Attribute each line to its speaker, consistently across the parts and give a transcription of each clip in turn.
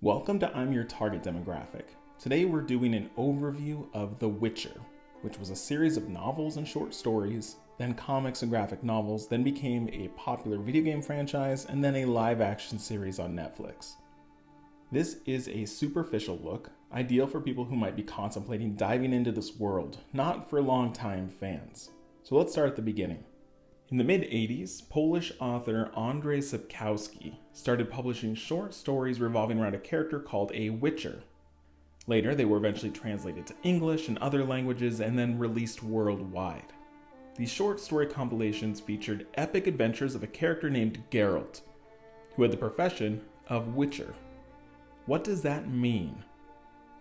Speaker 1: Welcome to I'm Your Target Demographic. Today we're doing an overview of The Witcher, which was a series of novels and short stories, then comics and graphic novels, then became a popular video game franchise, and then a live-action series on Netflix. This is a superficial look, ideal for people who might be contemplating diving into this world, not for longtime fans. So let's start at the beginning. In the mid-80s, Polish author Andrzej Sapkowski started publishing short stories revolving around a character called a Witcher. Later, they were eventually translated to English and other languages and then released worldwide. These short story compilations featured epic adventures of a character named Geralt, who had the profession of Witcher. What does that mean?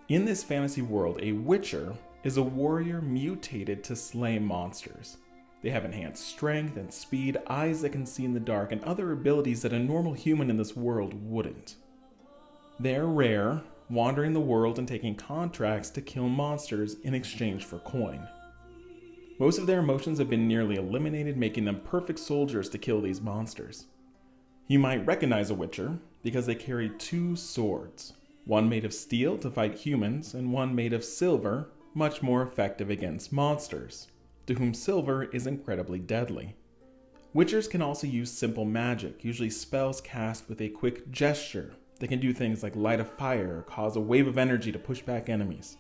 Speaker 1: In this fantasy world, a Witcher is a warrior mutated to slay monsters. They have enhanced strength and speed, eyes that can see in the dark, and other abilities that a normal human in this world wouldn't. They're rare, wandering the world and taking contracts to kill monsters in exchange for coin. Most of their emotions have been nearly eliminated, making them perfect soldiers to kill these monsters. You might recognize a Witcher because they carry two swords, one made of steel to fight humans and one made of silver, much more effective against monsters, to whom silver is incredibly deadly. Witchers can also use simple magic, usually spells cast with a quick gesture that can do things like light a fire or cause a wave of energy to push back enemies.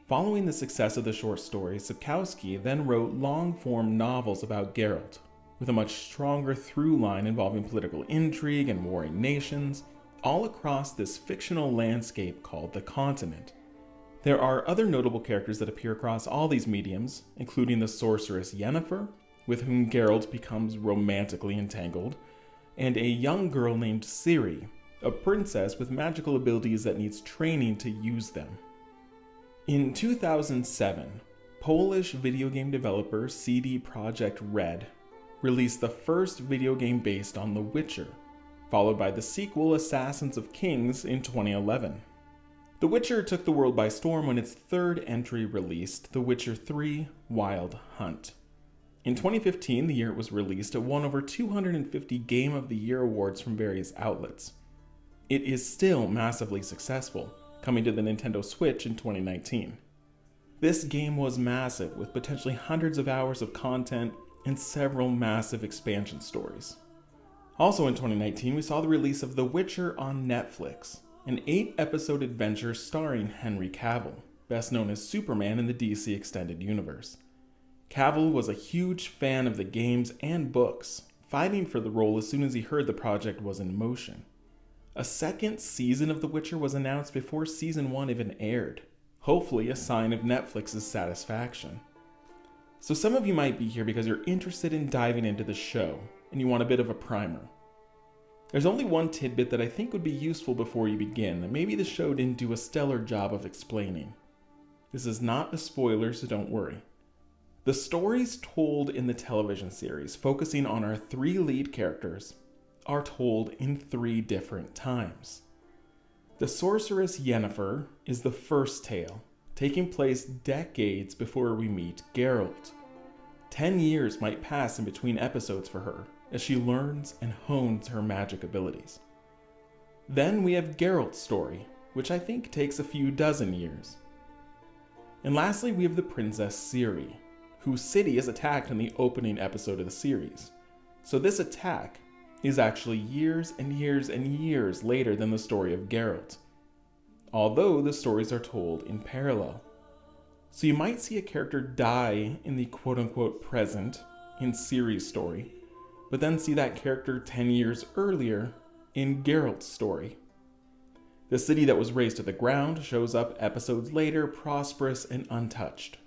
Speaker 1: Following the success of the short stories, Sapkowski then wrote long-form novels about Geralt, with a much stronger through line involving political intrigue and warring nations, all across this fictional landscape called the continent. There are other notable characters that appear across all these mediums, including the sorceress Yennefer, with whom Geralt becomes romantically entangled, and a young girl named Ciri, a princess with magical abilities that needs training to use them. In 2007, Polish video game developer CD Projekt Red released the first video game based on The Witcher, followed by the sequel Assassins of Kings in 2011. The Witcher took the world by storm when its third entry released, The Witcher 3: Wild Hunt. In 2015, the year it was released, it won over 250 Game of the Year awards from various outlets. It is still massively successful, coming to the Nintendo Switch in 2019. This game was massive, with potentially hundreds of hours of content and several massive expansion stories. Also in 2019, we saw the release of The Witcher on Netflix, an 8-episode adventure starring Henry Cavill, best known as Superman in the DC Extended Universe. Cavill was a huge fan of the games and books, fighting for the role as soon as he heard the project was in motion. A second season of The Witcher was announced before season 1 even aired, hopefully a sign of Netflix's satisfaction. So some of you might be here because you're interested in diving into the show, and you want a bit of a primer. There's only one tidbit that I think would be useful before you begin that maybe the show didn't do a stellar job of explaining. This is not a spoiler, so don't worry. The stories told in the television series, focusing on our 3 lead characters, are told in 3 different times. The sorceress Yennefer is the first tale, taking place decades before we meet Geralt. 10 years might pass in between episodes for her, as she learns and hones her magic abilities. Then we have Geralt's story, which I think takes a few dozen years. And lastly, we have the princess Ciri, whose city is attacked in the opening episode of the series. So this attack is actually years and years and years later than the story of Geralt, although the stories are told in parallel. So you might see a character die in the quote-unquote present in Ciri's story, but then see that character 10 years earlier in Geralt's story. The city that was razed to the ground shows up episodes later, prosperous and untouched.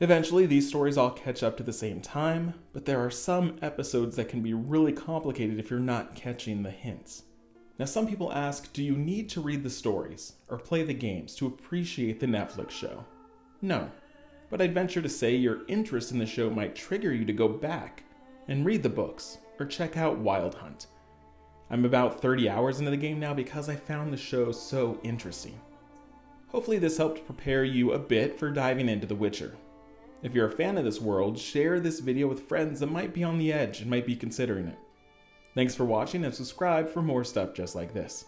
Speaker 1: Eventually, these stories all catch up to the same time, but there are some episodes that can be really complicated if you're not catching the hints. Now, some people ask, do you need to read the stories or play the games to appreciate the Netflix show? No, but I'd venture to say your interest in the show might trigger you to go back and read the books, or check out Wild Hunt. I'm about 30 hours into the game now because I found the show so interesting. Hopefully this helped prepare you a bit for diving into The Witcher. If you're a fan of this world, share this video with friends that might be on the edge and might be considering it. Thanks for watching and subscribe for more stuff just like this.